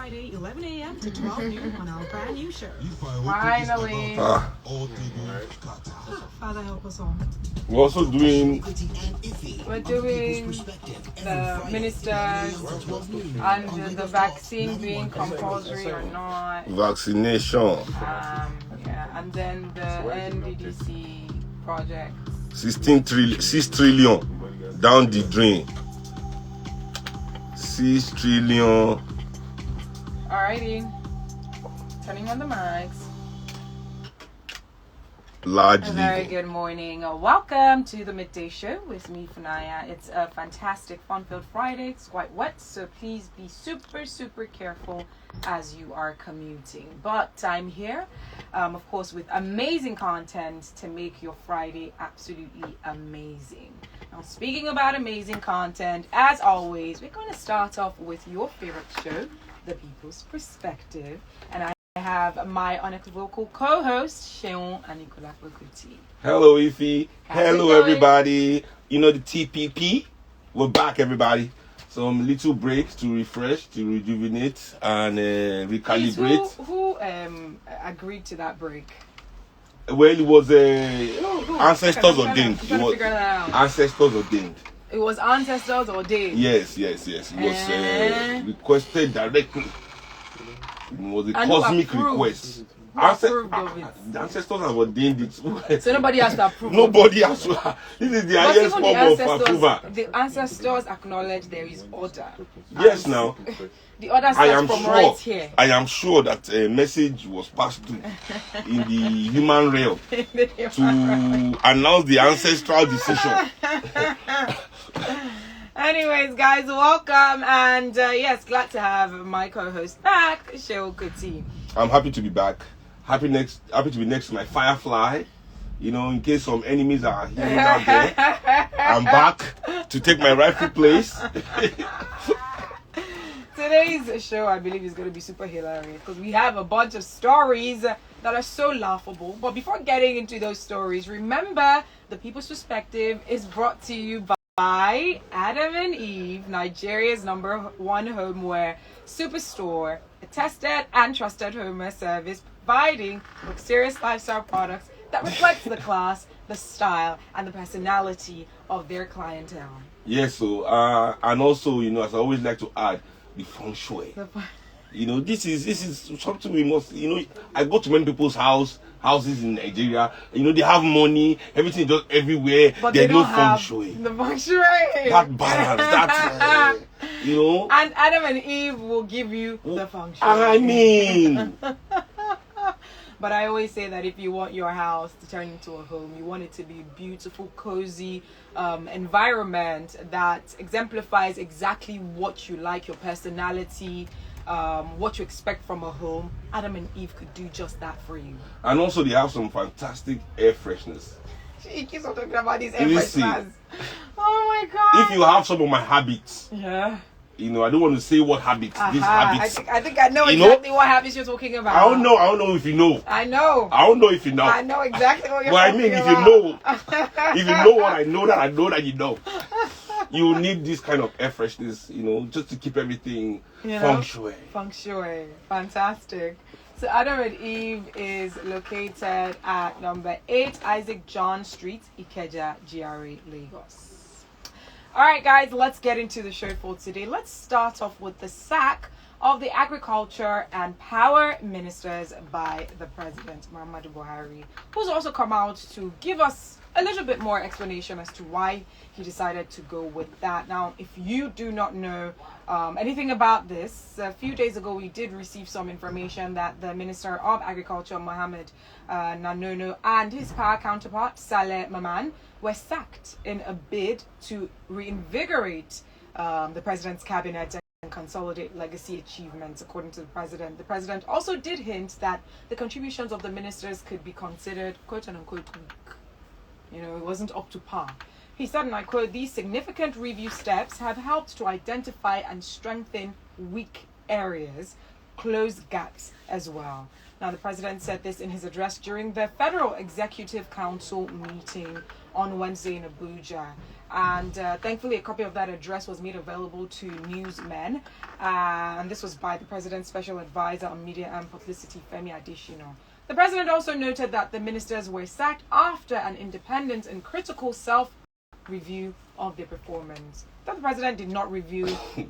Friday, 11 a.m. to 12 noon on our brand new show. Finally. Father, help us all. We're also doing the ministers and the vaccine being compulsory or not. vaccination. And then the NDDC project. 6 trillion down the drain. 6 trillion. Alrighty. Turning on the mics. Large Very legal. good morning. Welcome to the Midday Show with me, Funaya. It's a fantastic, fun-filled Friday. It's quite wet, so please be super careful as you are commuting. But I'm here, of course, with amazing content to make your Friday absolutely amazing. Now, speaking about amazing content, as always, we're going to start off with your favorite show, The People's Perspective. And I have my unequivocal co-host, Seun Anikulapo-Kuti. Hello, Ify. How's Hello, it going? everybody. You know the TPP. We're back, everybody. Some little breaks to refresh, to rejuvenate, and recalibrate. Please, who agreed to that break? Well, it was ancestors I'm ordained. trying to figure that out. Ancestors ordained. It was ancestors ordained. Yes. It was requested directly. It was a And who cosmic approved? request. Who approved of it? The ancestors have ordained it. So nobody has to approve. Nobody has to. This is the But highest even form of approval. the ancestors acknowledge there is order. Yes, And now. The order I starts am from sure. right here. I am sure that a message was passed through in the human realm to announce the ancestral decision. Anyways, guys, welcome, and yes, glad to have my co-host back, Seun Kuti. I'm happy to be back. Happy to be next to my firefly. You know, in case some enemies are hearing out there, I'm back to take my rightful place. Today's show, I believe, is going to be super hilarious because we have a bunch of stories that are so laughable. But before getting into those stories, remember, The People's Perspective is brought to you by Adam and Eve, Nigeria's #1 homeware superstore, a tested and trusted homeware service providing luxurious lifestyle products that reflects the class, the style, and the personality of their clientele. Yes, so and also, you know, as I always like to add, the feng shui. You know, this is something we must. You know, I go to many people's houses in Nigeria. You know, they have money, everything just everywhere. But There's they no don't feng have shui. the feng shui. That balance, that you know. And Adam and Eve will give you the feng shui. I mean, But I always say that if you want your house to turn into a home, you want it to be a beautiful, cozy environment that exemplifies exactly what you like, your personality, what you expect from a home. Adam and Eve could do just that for you. and also they have some fantastic air freshness. She keeps on talking about these air You see. fresheners. Oh my god. If you have some of my habits, Yeah. you know, I don't want to say what habits. These habits. I think I know You know? exactly what habits you're talking about. I don't know if you know. I know. I don't know if you know. I know exactly what you're Well, I talking mean, if you about. know, if you know what I know that you know, you need this kind of air freshness, you know, just to keep everything You know? feng shui. Feng Shui. Fantastic. So Adam and Eve is located at number 8 Isaac John Street, Ikeja, GRA, Lagos. Alright guys, let's get into the show for today. Let's start off with the sack of the Agriculture and Power Ministers by the President, Muhammadu Buhari, who's also come out to give us a little bit more explanation as to why he decided to go with that. Now, if you do not know anything about this, a few days ago we did receive some information that the Minister of Agriculture, Mohammed Nanono, and his power counterpart, Saleh Maman, were sacked in a bid to reinvigorate the President's cabinet and consolidate legacy achievements, according to the President. The President also did hint that the contributions of the ministers could be considered, quote unquote, weak. You know, it wasn't up to par. He said, and I quote, "These significant review steps have helped to identify and strengthen weak areas, close gaps as well." Now, the President said this in his address during the Federal Executive Council meeting on Wednesday in Abuja. and thankfully a copy of that address was made available to newsmen, and this was by the President's Special Advisor on Media and Publicity, Femi Adesina. The President also noted that the ministers were sacked after an independent and critical self-review of their performance. That the President did not review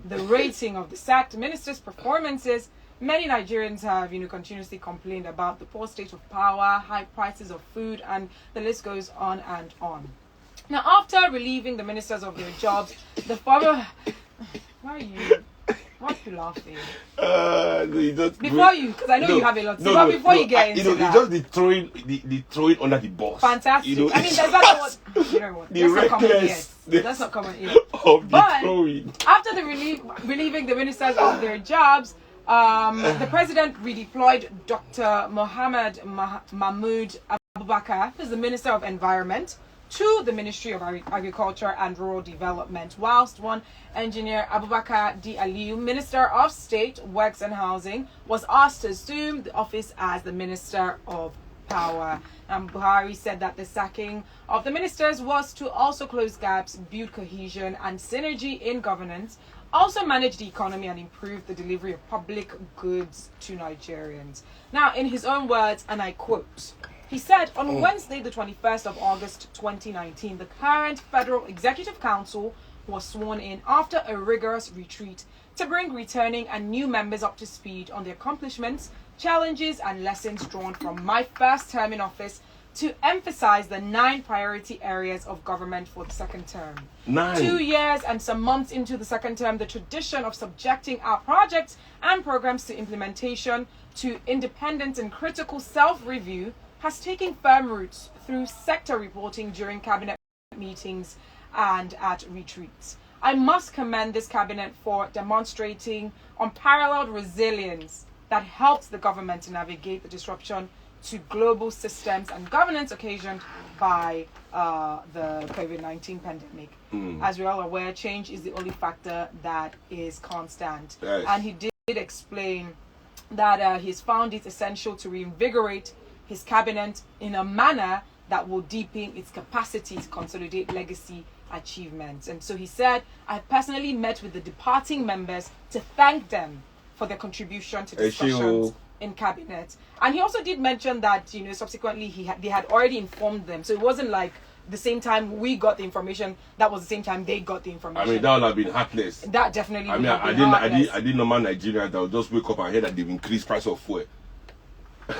the rating of the sacked ministers' performances. Many Nigerians have, continuously complained about the poor state of power, high prices of food, and the list goes on and on. Now, after relieving the ministers of their jobs, the former... Why are you... Why are you laughing? Because I know you have a lot to say, but before you get into that... It's just the throwing under the bus. Fantastic. I mean, that's not what... You know what? That's not common here. Of the throwing. After the relieving the ministers of their jobs, the President redeployed Dr. Mohammed Mahmoud Abubakar, who's the Minister of Environment, to the Ministry of Agriculture and Rural Development, whilst one engineer, Abubakar D. Aliyu, Minister of State, Works and Housing, was asked to assume the office as the Minister of Power. And Buhari said that the sacking of the ministers was to also close gaps, build cohesion and synergy in governance, also manage the economy and improve the delivery of public goods to Nigerians. Now, in his own words, and I quote, he said, on Wednesday, the 21st of August, 2019, the current Federal Executive Council was sworn in after a rigorous retreat to bring returning and new members up to speed on the accomplishments, challenges, and lessons drawn from my first term in office to emphasize the 9 priority areas of government for the second term. 9. 2 years and some months into the second term, the tradition of subjecting our projects and programs to implementation to independent and critical self-review has taken firm roots through sector reporting during cabinet meetings and at retreats. I must commend this cabinet for demonstrating unparalleled resilience that helped the government to navigate the disruption to global systems and governance occasioned by the COVID-19 pandemic. As we're all aware, change is the only factor that is constant. Yes. And he did explain that he's found it essential to reinvigorate his cabinet in a manner that will deepen its capacity to consolidate legacy achievements. And so he said, I personally met with the departing members to thank them for their contribution to discussions in cabinet. And he also did mention that, subsequently they had already informed them. So it wasn't like the same time we got the information, that was the same time they got the information. I mean, that would have been heartless. That definitely would have been I heartless. didn't know man Nigerians that would just wake up and hear that they've increased price of fuel.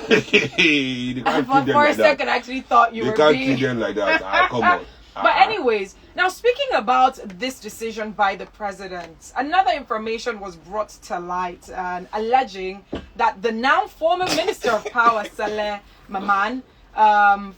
They can't treat them For a like second, that. I actually thought you They were can't being... treat them like that. Come on. But anyways, now speaking about this decision by the president, another information was brought to light alleging that the now former Minister of Power, Saleh Maman,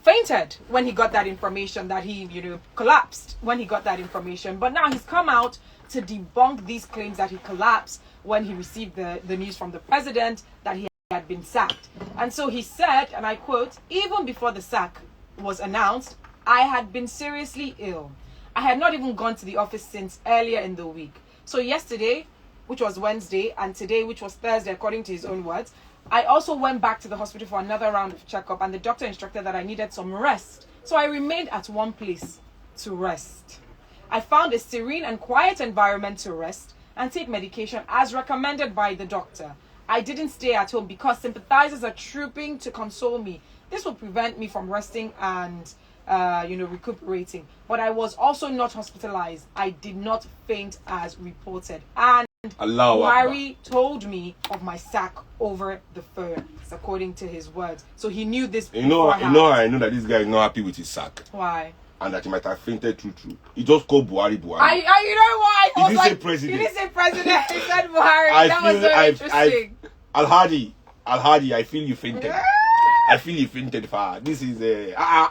fainted when he got that information, that he, collapsed when he got that information. But now he's come out to debunk these claims that he collapsed when he received the news from the president that he had been sacked. And so he said, and I quote, even before the sack was announced, I had been seriously ill. I had not even gone to the office since earlier in the week. So yesterday, which was Wednesday, and today, which was Thursday, according to his own words, I also went back to the hospital for another round of checkup, and the doctor instructed that I needed some rest. So I remained at one place to rest. I found a serene and quiet environment to rest and take medication as recommended by the doctor. I didn't stay at home because sympathizers are trooping to console me. This will prevent me from resting and recuperating. But I was also not hospitalized. I did not faint as reported. And Buhari told me of my sack over the phone, according to his words. So he knew this beforehand. I know that this guy is not happy with his sack. Why? And that he might have fainted true. He just called Buhari. You know why? He didn't say president. He didn't say president. He said Buhari. That was very interesting. Al-Hadi, I feel you fainted. I feel you fainted far. This is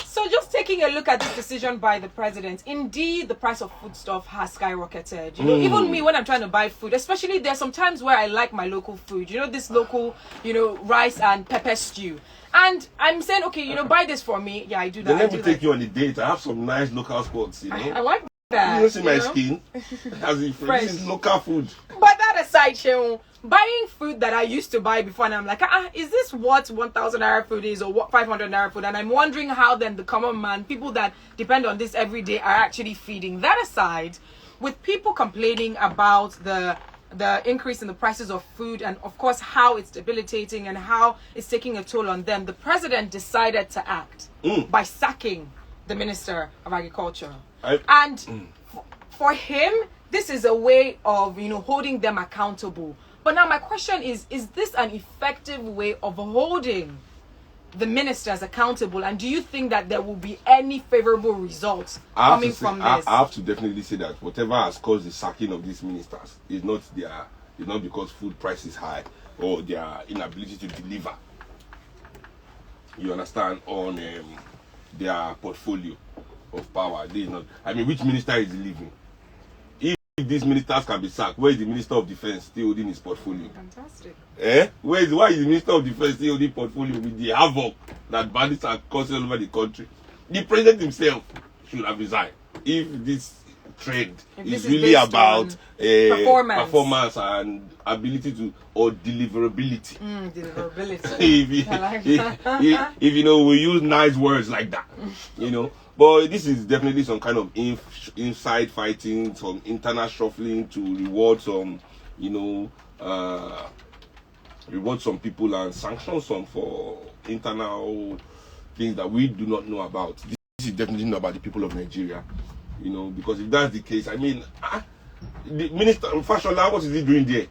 So just taking a look at this decision by the president, indeed the price of foodstuff has skyrocketed. Even me when I'm trying to buy food, especially there's some times where I like my local food. This local, rice and pepper stew. And I'm saying, okay, buy this for me. Yeah, I do that. Then let me take you on a date. I have some nice local spots, I like that. You don't see my skin? This is local food. But that aside, Seun, buying food that I used to buy before, and I'm like, is this what 1,000 naira food is, or what 500 naira food? And I'm wondering how then the common man, people that depend on this every day, are actually feeding. That aside, with people complaining about the increase in the prices of food, and of course how it's debilitating and how it's taking a toll on them, the president decided to act by sacking the Minister of Agriculture. For him, this is a way of, holding them accountable. But now my question is this an effective way of holding the ministers accountable? And do you think that there will be any favorable results coming from this? I have to definitely say that whatever has caused the sacking of these ministers is not because food price is high or their inability to deliver. You understand, on their portfolio of power. They not. I mean, which minister is leaving? If these ministers can be sacked, where is the Minister of Defense still holding his portfolio? Fantastic. Why is the Minister of Defense still holding portfolio with the havoc that bandits are causing all over the country? The president himself should have resigned if this trend is really about performance and ability to, or deliverability. Deliverability. if we use nice words like that, But this is definitely some kind of inside fighting, some internal shuffling to reward some, reward some people and sanction some for internal things that we do not know about. This is definitely not about the people of Nigeria, because if that's the case, I mean, the Minister Fashola, what is he doing there?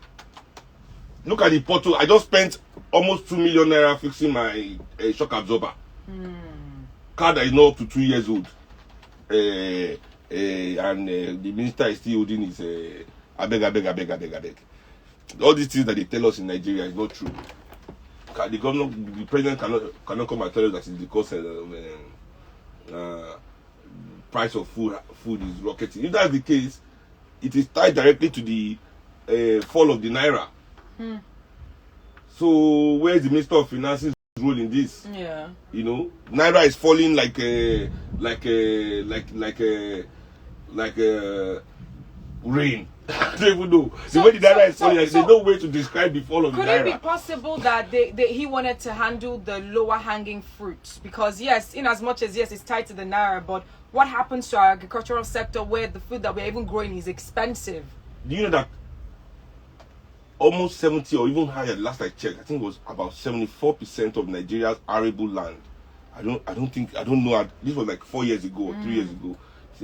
Look at the portal. I just spent almost 2 million naira fixing my shock absorber. Car that is not up to 2 years old, and the minister is still holding his I beg. All these things that they tell us in Nigeria is not true. The president cannot come and tell us that it's because price of food is rocketing. If that's the case, it is tied directly to the fall of the naira. So where is the Minister of Finance's role in this? Yeah. Naira is falling like rain. I don't even know. The way the naira is falling, there's no way to describe the fall of the naira. Could it be possible that he wanted to handle the lower hanging fruits? Because yes, in as much as it's tied to the naira, but what happens to our agricultural sector where the food that we're even growing is expensive? Do you know that almost 70 or even higher, last I checked, I think it was about 74% of Nigeria's arable land. I don't know, this was like 4 years ago or 3 years ago.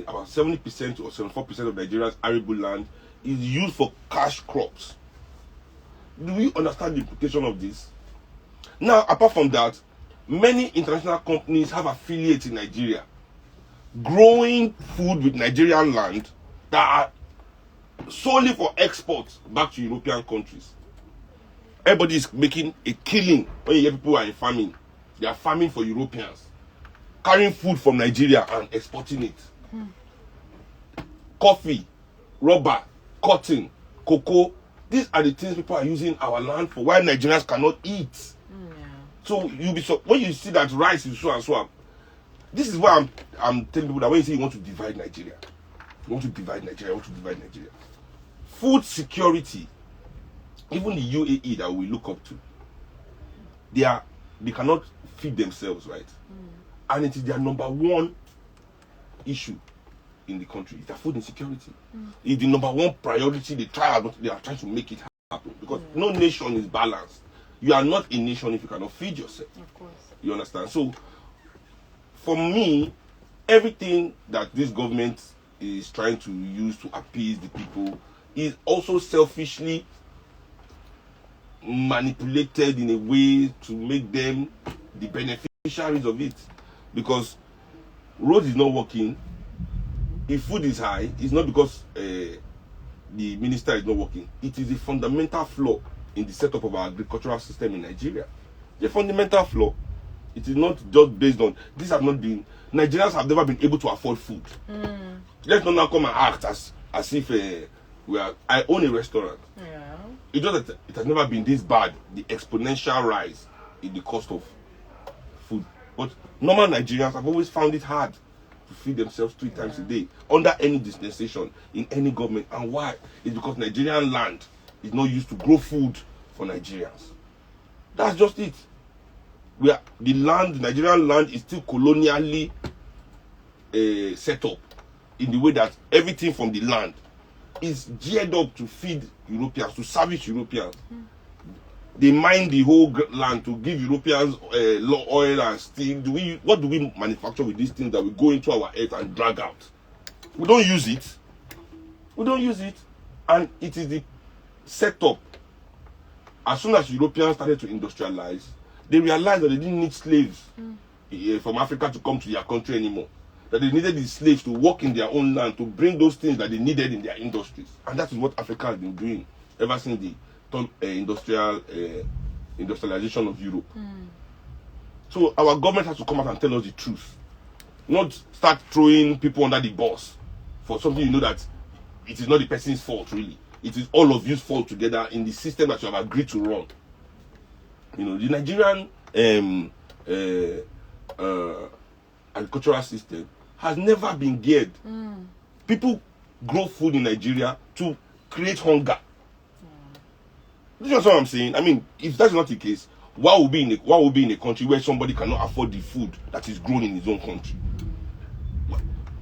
About 70% or 74% of Nigeria's arable land is used for cash crops. Do we understand the implication of this? Now, apart from that, many international companies have affiliates in Nigeria, growing food with Nigerian land that are solely for exports back to European countries. Everybody is making a killing when you hear people are in farming. They are farming for Europeans, carrying food from Nigeria and exporting it. Coffee, rubber, cotton, cocoa. These are the things people are using our land for, while Nigerians cannot eat. So when you see that rice is so and so, this is why I'm telling people that when you say you want to divide Nigeria, food security, even the UAE that we look up to, they cannot feed themselves, right? And it is their number one issue in the country. It's their food insecurity. It's the number one priority. They are trying to make it happen, because no nation is balanced. You are not a nation if you cannot feed yourself. Of course. You understand? So, for me, everything that this government is trying to use to appease the people is also selfishly manipulated in a way to make them the beneficiaries of it. Because road is not working. If food is high, it's not because the minister is not working. It is a fundamental flaw in the setup of our agricultural system in Nigeria. The fundamental flaw. It is not just based on, Nigerians have never been able to afford food. Let's not now come and act as if I own a restaurant. Yeah. It's just that it has never been this bad, the exponential rise in the cost of food. But normal Nigerians have always found it hard to feed themselves 3 times a day under any dispensation in any government. And why? It's because Nigerian land is not used to grow food for Nigerians. That's just it. The Nigerian land is still colonially set up in the way that everything from the land is geared up to feed Europeans, to service Europeans. They mine the whole land to give Europeans oil and steel. What do we manufacture with these things that we go into our earth and drag out? We don't use it. We don't use it. And it is the setup. As soon as Europeans started to industrialize, they realized that they didn't need slaves from Africa to come to their country anymore. That they needed the slaves to work in their own land, to bring those things that they needed in their industries. And that is what Africa has been doing ever since the industrialization of Europe. So our government has to come out and tell us the truth. Not start throwing people under the bus for something you know that it is not the person's fault, really. It is all of you's fault together in the system that you have agreed to run. You know, the Nigerian agricultural system has never been geared. People grow food in Nigeria to create hunger. Do you know what I'm saying? I mean, if that's not the case, why would be in a country where somebody cannot afford the food that is grown in his own country?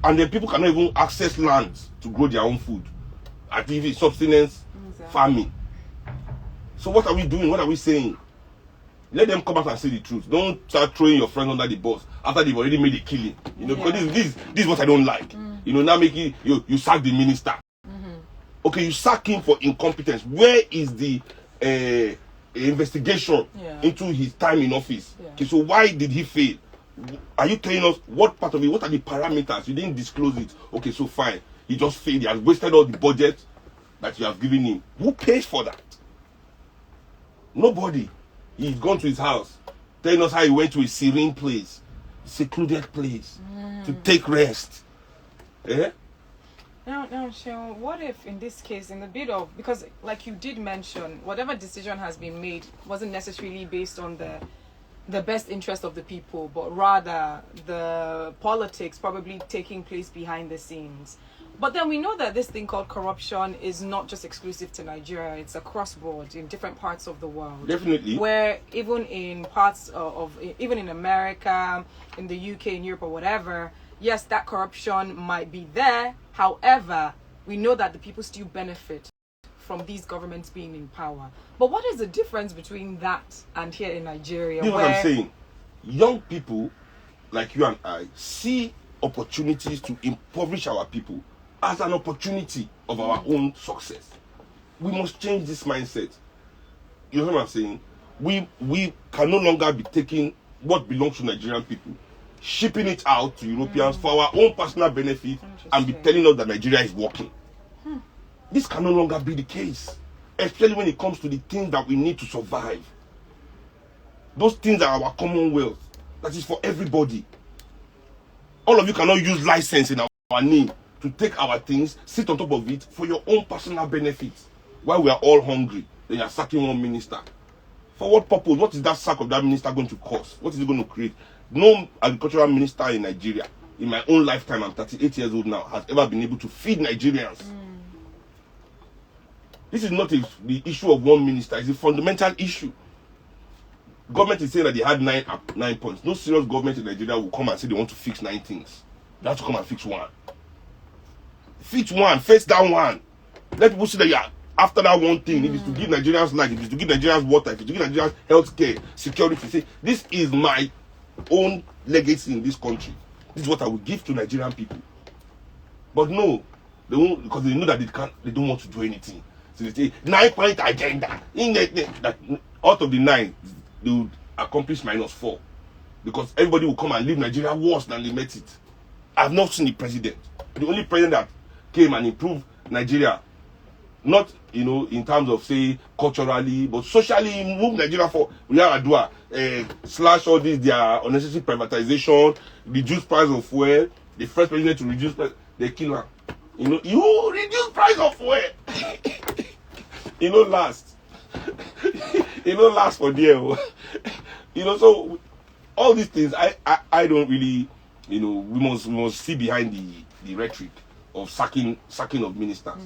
And then people cannot even access lands to grow their own food. At even subsistence farming. So what are we doing? What are we saying? Let them come out and say the truth. Don't start throwing your friends under the bus after they've already made a killing. You know, because this is what I don't like. You know, now making you sack the minister. Okay, you sack him for incompetence. Where is the investigation into his time in office? Okay, so why did he fail? Are you telling us what part of it? What are the parameters? You didn't disclose it. Okay, so fine. He just failed. He has wasted all the budget that you have given him. Who pays for that? Nobody. He's gone to his house, telling us how he went to a serene place, secluded place, to take rest. Eh? Now, Seun, what if in this case, in the bit of, because like you did mention, whatever decision has been made wasn't necessarily based on the best interest of the people, but rather the politics probably taking place behind the scenes. But then we know that this thing called corruption is not just exclusive to Nigeria. It's across board in different parts of the world. Definitely. Where even in parts even in America, in the UK, in Europe or whatever, yes, that corruption might be there. However, we know that the people still benefit from these governments being in power. But what is the difference between that and here in Nigeria? You know what I'm saying? Young people like you and I see opportunities to impoverish our people as an opportunity of our own success. We must change this mindset. You know what I'm saying? We can no longer be taking what belongs to Nigerian people, shipping it out to Europeans for our own personal benefit, and be telling us that Nigeria is working. This can no longer be the case, especially when it comes to the things that we need to survive. Those things are our commonwealth. That is for everybody. All of you cannot use license in our name to take our things, sit on top of it for your own personal benefit. While we are all hungry, then you are sacking one minister. For what purpose? What is that sack of that minister going to cause? What is it going to create? No agricultural minister in Nigeria, in my own lifetime, I'm 38 years old now, has ever been able to feed Nigerians. This is not the issue of one minister, it's a fundamental issue. Government is saying that they had 9 points. No serious government in Nigeria will come and say they want to fix 9 things. They have to come and fix one. Fix one, face that one. Let people see that you are after that one thing. It is to give Nigerians life, it is to give Nigerians water, it is to give Nigerians health care, security. Say, this is my own legacy in this country. This is what I will give to Nigerian people. But no, they won't, because they know that they don't want to do anything. So they say 9-point agenda. That out of the 9, they will accomplish -4. Because everybody will come and leave Nigeria worse than they met it. I've not seen the president. The only president that came and improved Nigeria, not in terms of say culturally, but socially, move Nigeria for Yar'Adua, slash all this their unnecessary privatization, reduce price of fuel. The first president to reduce price, they kill her. You reduce price of fuel. Last. Last for dear. So all these things, I don't really, we must see behind the rhetoric of sacking of ministers,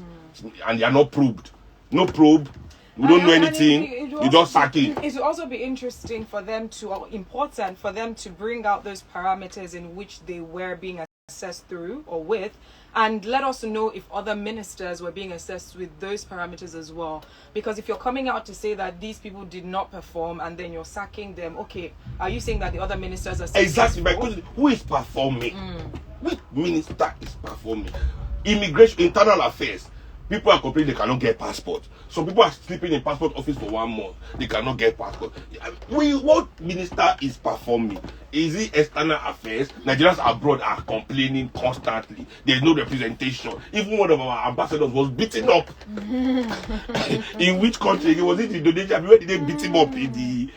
and they are not proved. no probe. We don't know And anything. You just sack it. It will also be interesting for them to, or important for them to bring out those parameters in which they were being assessed through or with, and let us know if other ministers were being assessed with those parameters as well. Because if you're coming out to say that these people did not perform and then you're sacking them, okay, are you saying that the other ministers are successful? Exactly. My question: who is performing? Which minister is performing? Immigration, internal affairs. People are complaining they cannot get passport. Some people are sleeping in passport office for 1 month. They cannot get passport. What minister is performing? Is it external affairs? Nigerians abroad are complaining constantly. There's no representation. Even one of our ambassadors was beaten up. In which country? Was it Indonesia? Where did they beat him up in the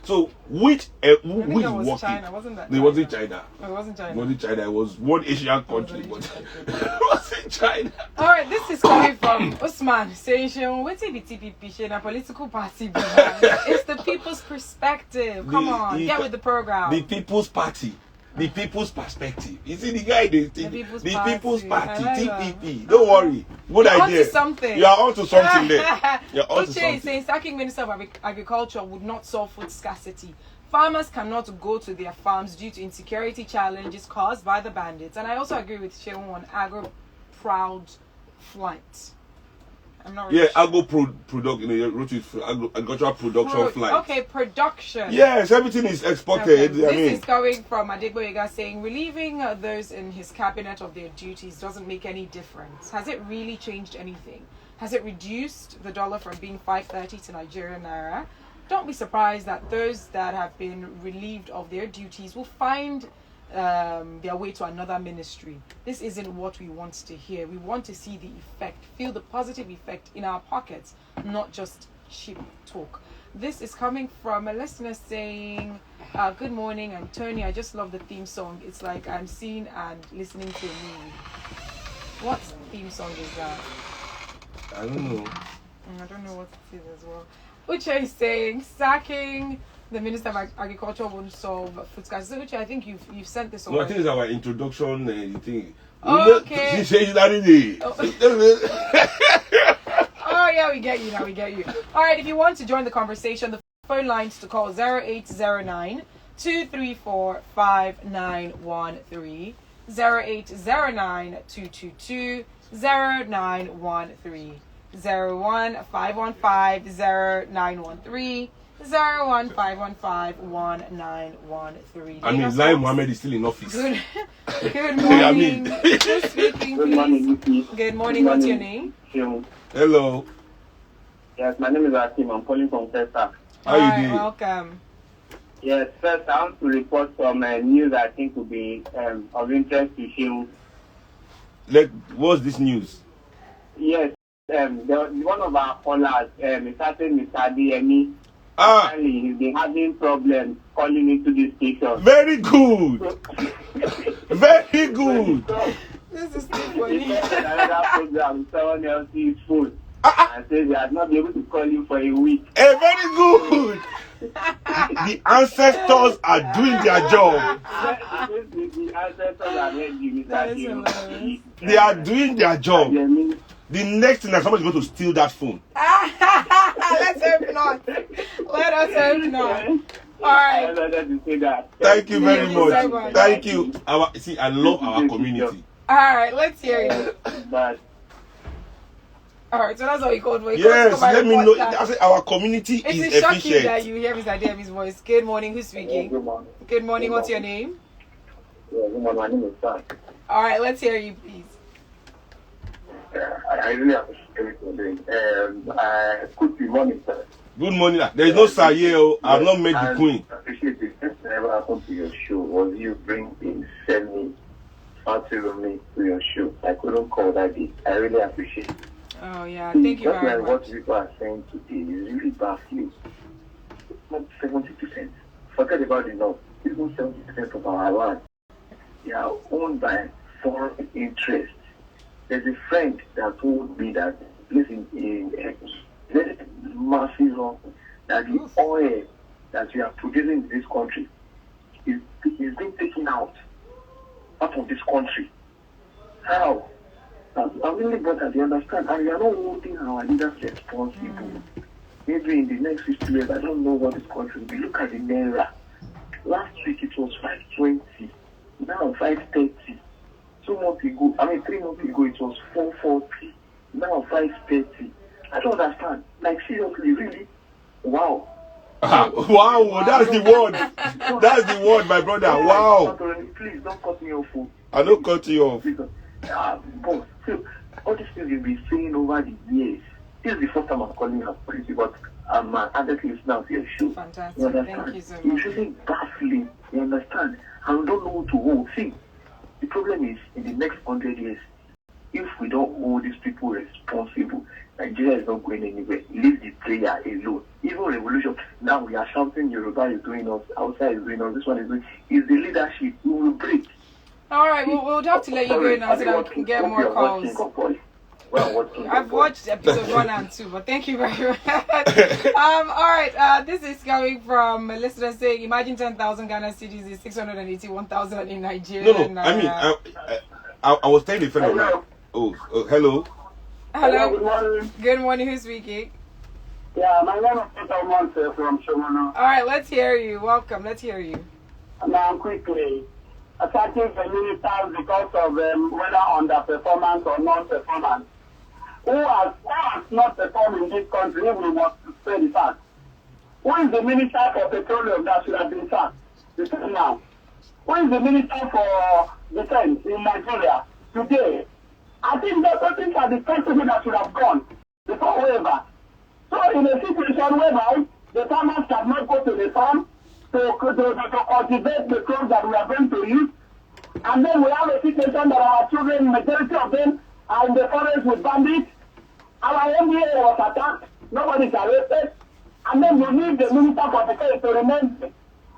so which who is working? China, wasn't that? It wasn't China. No, it wasn't China. It wasn't China. It was one Asian country. But it wasn't China. All right, this is coming from Usman saying, "Seun, what's it be TPP? A political party? It's the people's perspective. Come on, get with the program. The People's Party." The People's Perspective. You see the guy they think the People's Party, TPP. Don't worry. Good You're idea. onto something. You are onto something there. You're onto Uche something. is saying sacking Minister of Agriculture would not solve food scarcity. Farmers cannot go to their farms due to insecurity challenges caused by the bandits. And I also agree with Seun on agro-proud flight. I'm not really sure. Agricultural production flight. Okay, production. Yes, everything is exported. Okay. I This mean, is coming from Adegboyega saying relieving those in his cabinet of their duties doesn't make any difference. Has it really changed anything? Has it reduced the dollar from being 530 to Nigerian Naira? Don't be surprised that those that have been relieved of their duties will find their way to another ministry. This isn't what we want to hear. We want to see the effect, feel the positive effect in our pockets, not just cheap talk. This is coming from a listener saying, good morning, I'm Tony. I just love the theme song. It's like I'm seeing and listening to a movie. What theme song is that? I don't know. I don't know what it is as well. Uche is saying sacking the Minister of Agriculture won't solve food scarcity. Uche, I think you've sent this No, I already. think it's our introduction thing. Okay. She says that is Oh yeah, we get you now. We get you. All right. If you want to join the conversation, the phone lines to call 0809 234 5913, 0809 222 0913, 015150913. 015151913. I mean, Lai Mohammed is still in office. Good morning. Who's speaking, Good please? morning, Vicky. Good morning. What's your name? Seun. Hello. Yes, my name is Akim. I'm calling from Texas. How you Hi, doing? welcome. Yes, first I want to report some news I think will be of interest to Seun. What's this news? Yes, one of our callers, a certain Mr. DME, apparently he's been having problems calling into this station. Very good. Very good. This is too He funny. said another program, someone else's phone, and says he has not been able to call you for a week. Very good. The ancestors are doing their job. The ancestors are ready, That Mr. is Seun. hilarious. They are doing their job. DME. The next thing that somebody's going to steal that phone. Let's hope not. Let us hope not. All right. I wanted to say that. Thank you very Thank you so much. much. Thank you. I love our community. All right. Let's hear it. But All right. So that's all you called for. You Yes, called to let me report know. that. I say our community It is is shocking that efficient. you hear Mr. Ademi's voice. Good morning. Who's speaking? good morning. Good morning. What's your name? Yeah, good morning. My name is Seun. All right. Let's hear you, please. I really appreciate what you're doing. Good morning, sir. Good morning. There is no sir here. I've not met the queen. I appreciate it. First thing ever happened to your show was you bringing Semi Fatirumi to your show. I couldn't call that day. I really appreciate it. Oh yeah. Thank you That's very like what much. people are saying today is really baffling. Not 70%. Forget about the north. Even 70% of our land, they are owned by foreign interests. There's a friend that told me that listen, very massive that the oil that we are producing in this country is being taken out of this country. How? I'm really bothered, you understand? And we are not holding our leaders responsible. Maybe in the next 50 years, I don't know what this country will be. Look at the Naira. Last week it was 520, now 530. 3 months ago it was 440, now 530. I don't understand. Like, seriously, really? Wow. Wow, that's the word. That's the word, my brother. Wow. Please don't cut me off. I don't cut you off. Boss, so all these things you've been saying over the years. This is the first time I'm calling her crazy, but I'm an adult listener of your show. Fantastic. You understand? Thank you so much. It's really baffling. You understand? And we don't know who to hold. See, the problem is in the next 100 years, if we don't hold these people responsible, Nigeria is not going anywhere. Leave the prayer alone. Even revolution, now we are shouting Yoruba is doing us, outside is doing us, this one is doing. Is the leadership we will break. All right, we'll have to let you go now so that we can get more calls. I've watched episode 1 and 2, but thank you very much. All right, this is coming from a listener saying, imagine 10,000 Ghana cedis is 681,000 in Nigeria. No, I mean, I was telling a friend of mine. Oh, hello. Hello. Good morning. Good morning. Who's speaking? Yeah, my name is Peter Monte from Shomano. All right, let's hear you. Welcome. Let's hear you. Now, quickly, attacking the ministers because of whether underperformance or non-performance. Who has not performed in this country? We must say the fact. Who is the minister for petroleum that should have been sacked? Now. Who is the minister for defense in Nigeria today? I think those things are the first people that should have gone before waiver. So in a situation whereby the farmers cannot go to the farm to cultivate the crops that we are going to use, and then we have a situation that our children, majority of them, are in the forest with bandits. Our MBA was attacked, nobody is arrested, and then you need the minister for defense to remain.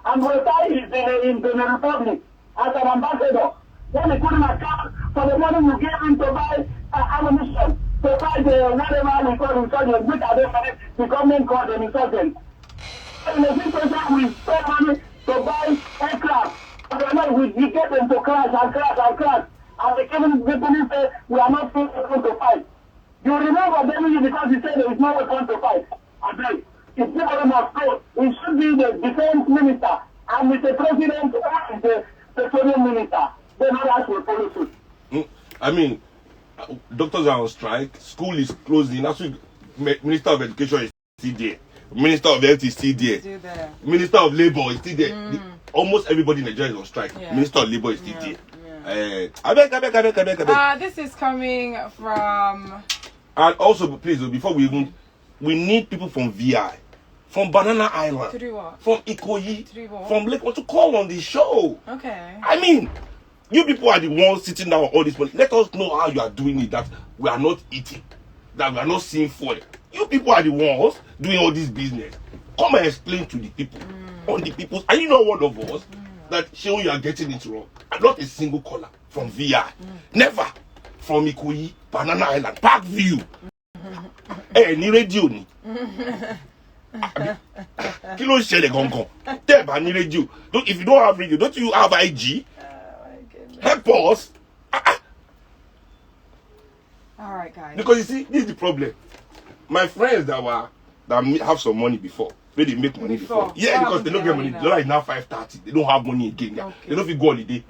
And Wesai is in the Republic as an ambassador. Then he couldn't account for the money you gave him to buy ammunition, to fight whatever we call insurgents, which are the government called them insurgents. In a situation we spend money to buy aircraft, and we get them to crash and crash and crash. And the police say we are not going to fight. You remember them because he said there is no weapon to fight. Again, if people must go, it should be the defense minister and with the president or the petroleum minister. Then others will follow suit. I mean, doctors are on strike, school is closing. That's why Minister of Education is still there. Minister of Health is still there. Minister of Labour is still there. Almost everybody in Nigeria is on strike. Yeah. Minister of Labour is still there. This is coming from... And also, please, before we need people from VI, from Banana Island, to do what? from Ikoyi, from Lake to call on the show. Okay. I mean, you people are the ones sitting down on all this money. Let us know how you are doing it, that we are not eating, that we are not seeing food. You people are the ones doing all this business. Come and explain to the people, on the people's. Are you not one of us that show you are getting it wrong? Not a single caller from VI. Never. From Ikoyi, Banana Island, Park View. Ni radio ni. Kí ló ṣẹlẹ̀ gangan? Tẹ́ bá ní radio. If you don't have radio, don't you have IG? Help us. All right, guys. Because you see, this is the problem. My friends that have some money before, where they make money before. Yeah, because they don't get money. Now it's now 5:30. They don't have money again. Okay. They don't fit go holiday.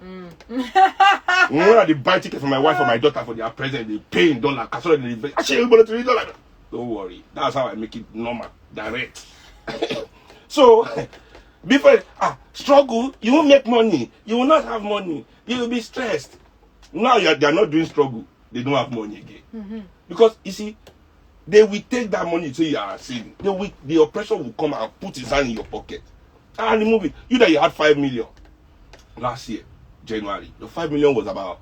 When they buy tickets for my wife or my daughter for their present, they pay in dollar. Don't worry. That's how I make it normal, direct. So, before struggle, you won't make money. You will not have money. You will be stressed. Now they are not doing struggle. They don't have money again. Because you see, they will take that money so you are saving. The oppressor will come and put his hand in your pocket and remove it. You that you had 5 million last year, January. The 5 million was about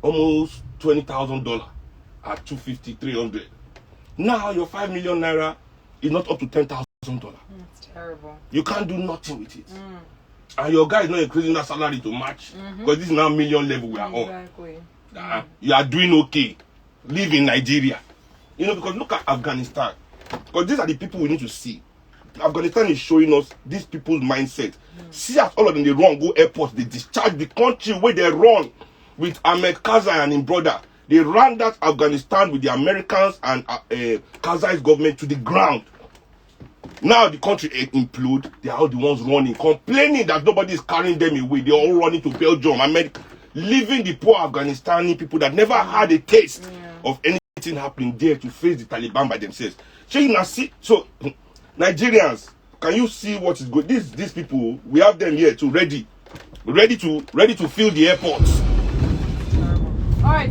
almost $20,000 at 250, 300. Now your 5 million naira is not up to $10,000. That's terrible. You can't do nothing with it. And your guy is not increasing that salary to match because this is now million level we are on. You are doing okay. Live in Nigeria. You know, because look at Afghanistan. Because these are the people we need to see. Afghanistan is showing us these people's mindset. See as all of them, they run, go airports, they discharge the country where they run with Ahmed Karzai and his brother. They ran that Afghanistan with the Americans and Kazai's government to the ground. Now the country implode. They are all the ones running, complaining that nobody is carrying them away. They're all running to Belgium, America, leaving the poor Afghanistani people that never had a taste of anything happening there to face the Taliban by themselves. So Nigerians, can you see what is good? These people, we have them here to ready to fill the airports. All right.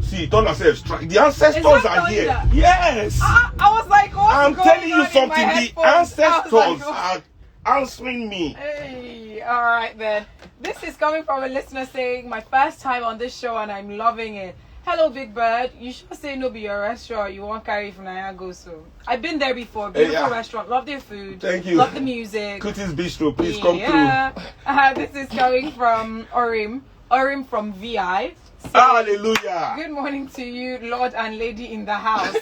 See, thunder says strike. The ancestors are here. Yes. I was like, what's I'm going telling you on in something. my The headphones? ancestors I was like, are answering me. Hey, all right then. This is coming from a listener saying, my first time on this show and I'm loving it. Hello, Big Bird. You should say no be your restaurant. You won't carry from Niagara. So I've been there before. Beautiful restaurant. Love their food. Thank you. Love the music. Kuti's Bistro, please come through. This is coming from Orim. Orim from VI. Hallelujah. Good morning to you, Lord and Lady in the house.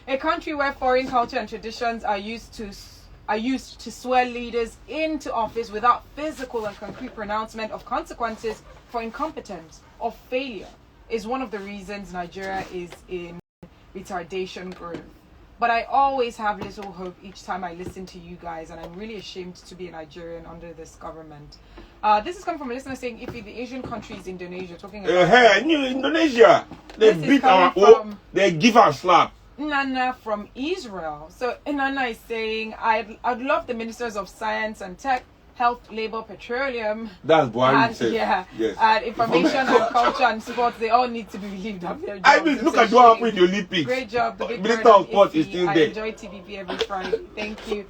A country where foreign culture and traditions are used to swear leaders into office without physical and concrete pronouncement of consequences for incompetence or failure is one of the reasons Nigeria is in retardation growth. But I always have little hope each time I listen to you guys, and I'm really ashamed to be a Nigerian under this government. This is coming from a listener saying, if the Asian countries, Indonesia, talking about... I knew Indonesia. They beat our... they give us slap. Nana from Israel. So Nana is saying, I'd love the ministers of science and tech, health, labor, petroleum. That's Buhari said. Yeah. Yes. And information and culture and sports, they all need to be relieved of their jobs. I mean, look at what happened in the Olympics. Great job. The big Minister bird of Sports is still I there. enjoy TVP every Friday. Thank you.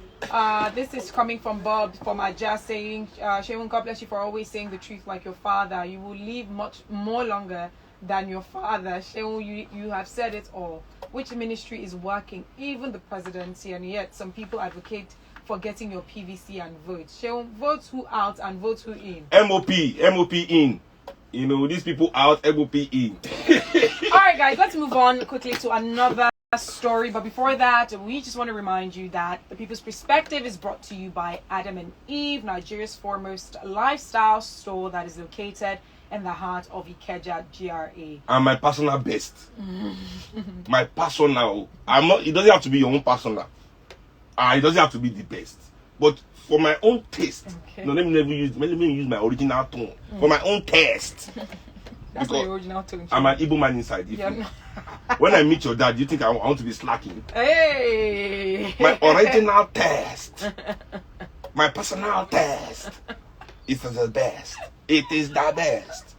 This is coming from Bob from Aja saying, Seun, God bless you for always saying the truth like your father. You will live much more longer than your father. Seun, you have said it all. Which ministry is working? Even the presidency, and yet some people advocate for getting your PVC and votes. Seun, votes who out and votes who in? MOP in. You know, these people out, MOP in. Alright guys, let's move on quickly to another story. But before that, we just want to remind you that The People's Perspective is brought to you by Adam and Eve, Nigeria's foremost lifestyle store that is located in the heart of Ikeja GRA. And my personal best. My personal. It doesn't have to be your own personal. It doesn't have to be the best. But for my own taste, okay. No, let me use my original tone. For my own taste. That's the original tone. I'm an Igbo man inside. When I meet your dad, you think I want to be slacking? Hey! My original taste. My personal taste. It's the best. It is the best.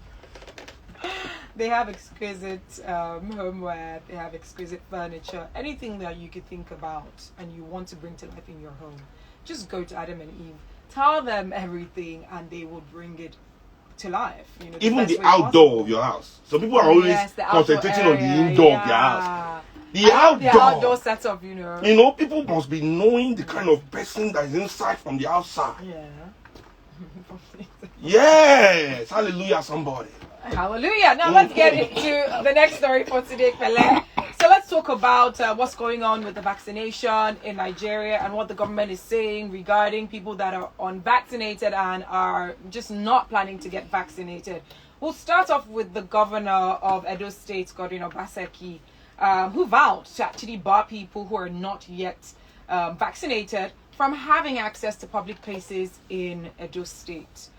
They have exquisite homeware. They have exquisite furniture. Anything that you could think about and you want to bring to life in your home, just go to Adam and Eve. Tell them everything, and they will bring it to life. You know, even the outdoor of your house. So people are always concentrating on the indoor of their house. The outdoor setup, you know. You know, people must be knowing the kind of person that is inside from the outside. Yeah. Yes, hallelujah, somebody. Hallelujah. Now let's get into the next story for today, Pele. So let's talk about what's going on with the vaccination in Nigeria and what the government is saying regarding people that are unvaccinated and are just not planning to get vaccinated. We'll start off with the governor of Edo State, Godwin Obaseki, who vowed to actually bar people who are not yet vaccinated from having access to public places in Edo State.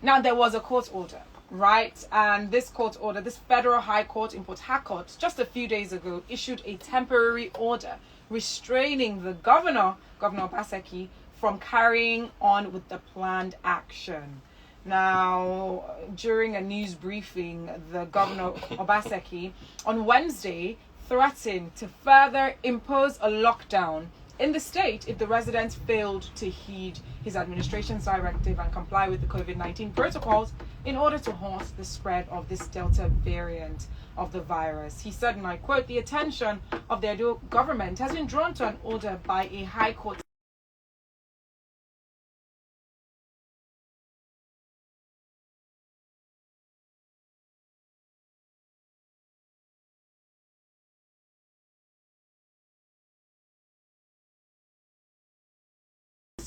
Now, there was a court order, right? And this court order, this federal high court in Port Harcourt, just a few days ago, issued a temporary order restraining the governor, Governor Obaseki, from carrying on with the planned action. Now, during a news briefing, the governor Obaseki on Wednesday threatened to further impose a lockdown in the state if the residents failed to heed his administration's directive and comply with the COVID-19 protocols in order to halt the spread of this Delta variant of the virus. He said, and I quote, "The attention of the Edo government has been drawn to an order by a high court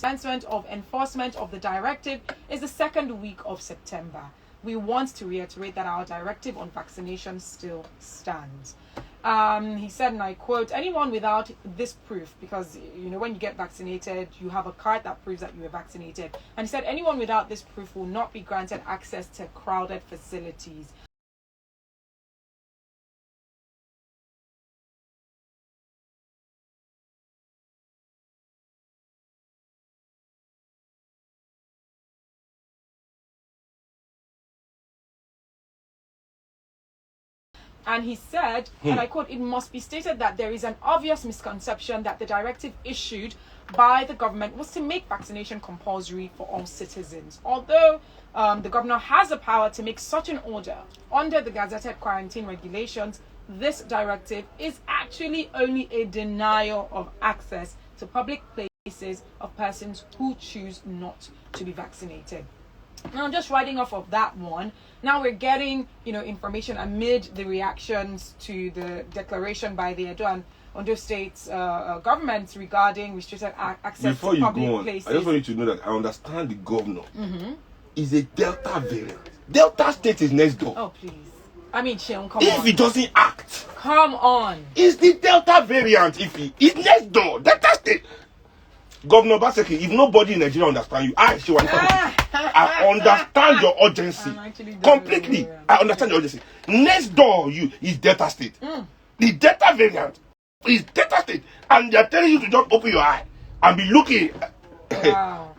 commencement of enforcement of the directive is the second week of September. we want to reiterate that our directive on vaccination still stands. He said, and I quote, anyone without this proof, because when you get vaccinated, you have a card that proves that you were vaccinated. And he said, anyone without this proof will not be granted access to crowded facilities. And he said, and I quote, it must be stated that there is an obvious misconception that the directive issued by the government was to make vaccination compulsory for all citizens. Although the governor has the power to make such an order under the gazetted quarantine regulations, this directive is actually only a denial of access to public places of persons who choose not to be vaccinated. Now, just riding off of that one, now we're getting, information amid the reactions to the declaration by the Edo and Ondo State's governments regarding restricted access to public places. I just want you to know that I understand the governor is a Delta variant. Delta State is next door. Oh, please. I mean, Seun, come on. If he doesn't act, come on. It's the Delta variant. If he is next door, Delta State. Governor Baseki, if nobody in Nigeria understands you, I understand your urgency completely. I understand your urgency. Next door, you is Delta State. The Delta variant is Delta State, and they are telling you to just open your eye and be looking. Wow.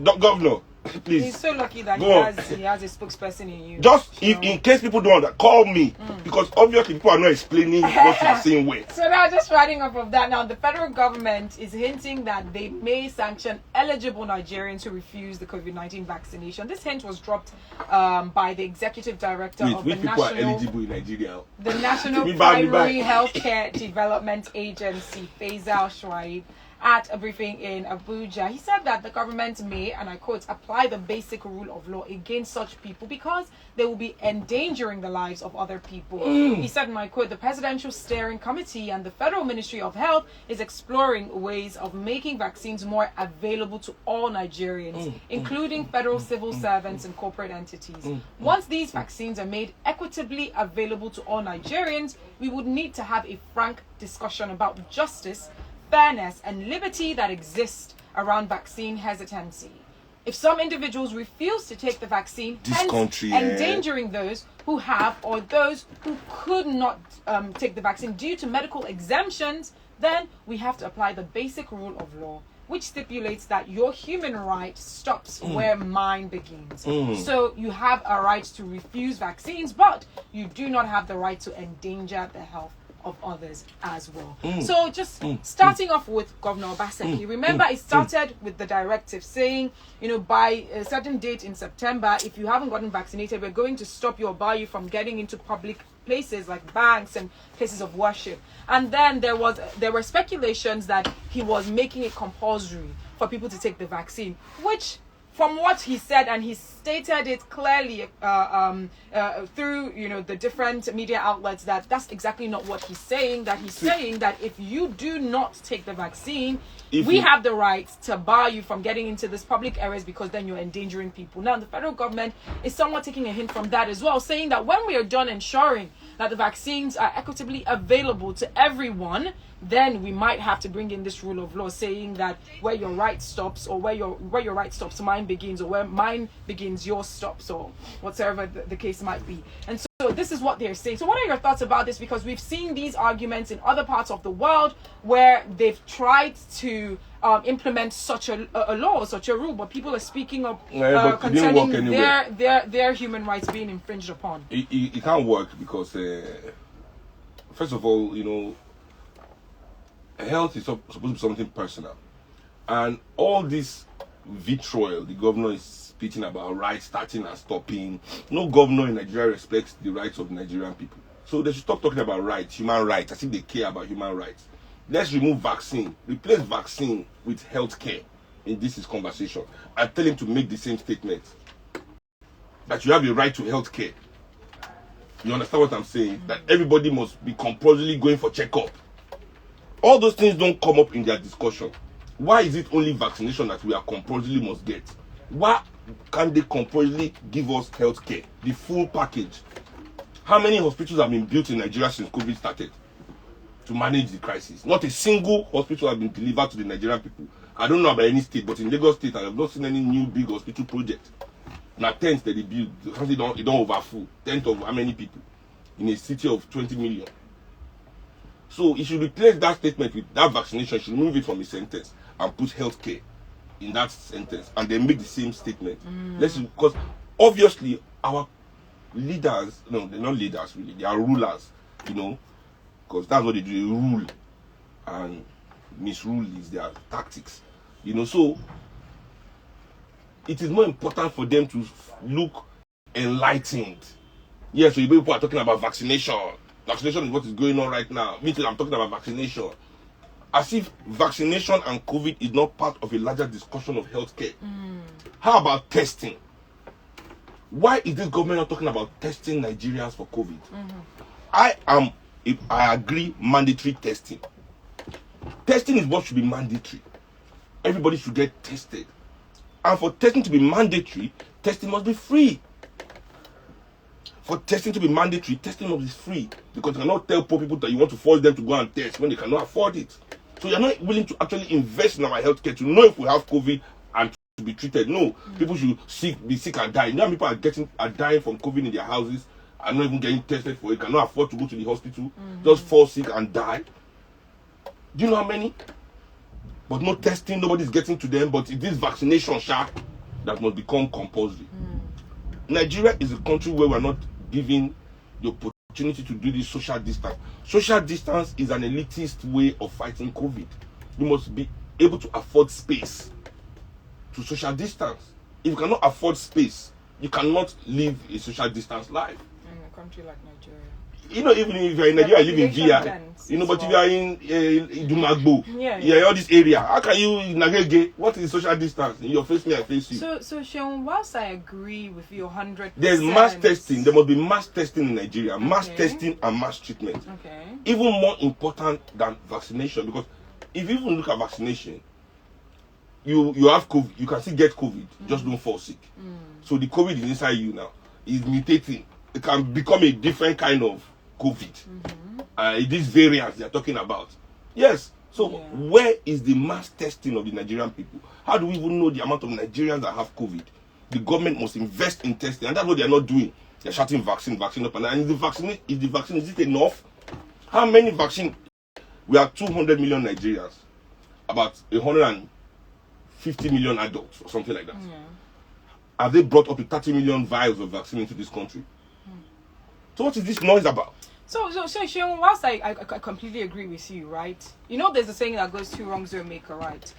Governor, please. He's so lucky that he has a spokesperson in you. Just in case people don't understand, call me because obviously people are not explaining what you're saying where. So now, just riding off of that, now the federal government is hinting that they may sanction eligible Nigerians who refuse the COVID-19 vaccination. This hint was dropped by the executive director of the people are eligible in Nigeria? The National Primary Healthcare Development Agency, Faisal Shuaib, at a briefing in Abuja. He said that the government may, and I quote, apply the basic rule of law against such people because they will be endangering the lives of other people. He said, and I quote, the Presidential Steering Committee and the Federal Ministry of Health is exploring ways of making vaccines more available to all Nigerians, including federal civil servants and corporate entities. Once these vaccines are made equitably available to all Nigerians, we would need to have a frank discussion about justice, fairness and liberty that exist around vaccine hesitancy. If some individuals refuse to take the vaccine, endangering those who have or those who could not take the vaccine due to medical exemptions, then we have to apply the basic rule of law, which stipulates that your human right stops where mine begins. So you have a right to refuse vaccines, but you do not have the right to endanger the health of others as well. So just starting off with Governor Obaseki, remember it started with the directive saying, by a certain date in September, if you haven't gotten vaccinated, we're going to stop you or bar you from getting into public places like banks and places of worship. And then there were speculations that he was making it compulsory for people to take the vaccine, which from what he said, and he stated it clearly through the different media outlets, that's exactly not what he's saying. That he's saying that if you do not take the vaccine, we have the right to bar you from getting into this public areas because then you're endangering people. Now the federal government is somewhat taking a hint from that as well, saying that when we are done ensuring that the vaccines are equitably available to everyone, then we might have to bring in this rule of law saying that where your right stops, or where your right stops, mine begins, or where mine begins, yours stops, or whatever the case might be. And so this is what they're saying. So what are your thoughts about this? Because we've seen these arguments in other parts of the world where they've tried to implement such a law, such a rule, but people are speaking up concerning their human rights being infringed upon. It can't work because, first of all, health is supposed to be something personal, and all this vitriol the governor is speaking about rights starting and stopping. No governor in Nigeria respects the rights of Nigerian people, so they should stop talking about rights, human rights, as if they care about human rights. Let's remove vaccine, replace vaccine with health care in this conversation, and tell him to make the same statement that you have a right to health care. You understand what I'm saying? That everybody must be compulsorily going for checkup. All those things don't come up in their discussion. Why is it only vaccination that we are compulsorily must get? Why can they compulsorily give us health care, the full package? How many hospitals have been built in Nigeria since COVID started to manage the crisis? Not a single hospital has been delivered to the Nigerian people. I don't know about any state, but in Lagos State, I have not seen any new big hospital project. Now, tents that they build, they don't overfull. Tenth of how many people in a city of 20 million? So, it should replace that statement with that vaccination, should remove it from a sentence and put healthcare in that sentence, and then make the same statement. Because obviously, our leaders, no, they're not leaders really, they are rulers, because that's what they do, they rule, and misrule is their tactics, so it is more important for them to look enlightened. Yes, so people are talking about vaccination. Vaccination is what is going on right now. Me too, I'm talking about vaccination. As if vaccination and COVID is not part of a larger discussion of healthcare. How about testing? Why is this government not talking about testing Nigerians for COVID? I agree, mandatory testing. Testing is what should be mandatory. Everybody should get tested. And for testing to be mandatory, testing must be free. For testing to be mandatory, testing must be free. Because you cannot tell poor people that you want to force them to go and test when they cannot afford it. So you're not willing to actually invest in our healthcare to know if we have COVID and to be treated. No, people should be sick and die. Now people are dying from COVID in their houses, are not even getting tested for it, cannot afford to go to the hospital, just fall sick and die. Do you know how many? But no testing, nobody's getting to them. But it is vaccination that must become compulsory. Nigeria is a country where we're not giving the opportunity to do this social distance. Social distance is an elitist way of fighting COVID. You must be able to afford space to social distance. If you cannot afford space, you cannot live a social distance life. In a country like Nigeria. Even if you're in Nigeria, you live in Via. But if you are in Dumagbo, all this area, how can you navigate? What is social distance? You face me, I face you. So Seun, whilst I agree with you 100%, there's mass testing. There must be mass testing in Nigeria. Mass testing and mass treatment. Okay. Even more important than vaccination, because if you even look at vaccination, you have COVID, you can still get COVID, just don't fall sick. So the COVID is inside you now. It's mutating. It can become a different kind of COVID. These variants they are talking about. Yes. So where is the mass testing of the Nigerian people? How do we even know the amount of Nigerians that have COVID? The government must invest in testing, and that's what they are not doing. They're shouting vaccine up and down. And is it enough? How many vaccine? We are 200 million Nigerians, about 150 million adults or something like that. Have they brought up to 30 million vials of vaccine into this country? So what is this noise about? So Seun, whilst I completely agree with you, right? There's a saying that goes two wrongs don't make a right.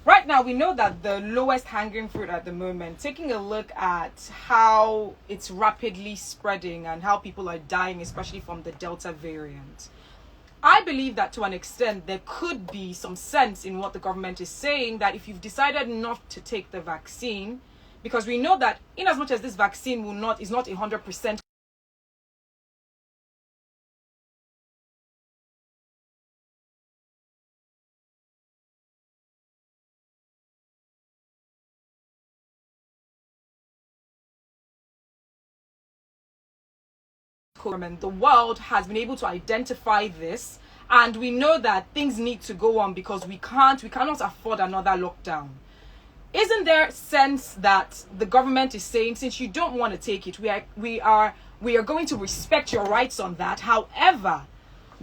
Right now, we know that the lowest hanging fruit at the moment, taking a look at how it's rapidly spreading and how people are dying, especially from the Delta variant. I believe that to an extent, there could be some sense in what the government is saying, that if you've decided not to take the vaccine, because we know that in as much as this vaccine is not 100% the world has been able to identify this, and we know that things need to go on because we cannot afford another lockdown. Isn't there sense that the government is saying, since you don't want to take it, we are going to respect your rights on that. However,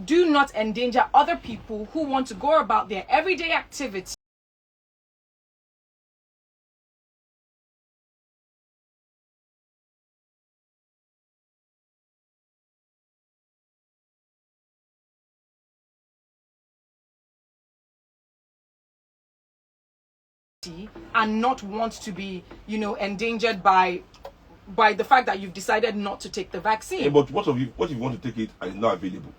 do not endanger other people who want to go about their everyday activity and not want to be, endangered by the fact that you've decided not to take the vaccine. Yeah, but what if you want to take it and it's not available?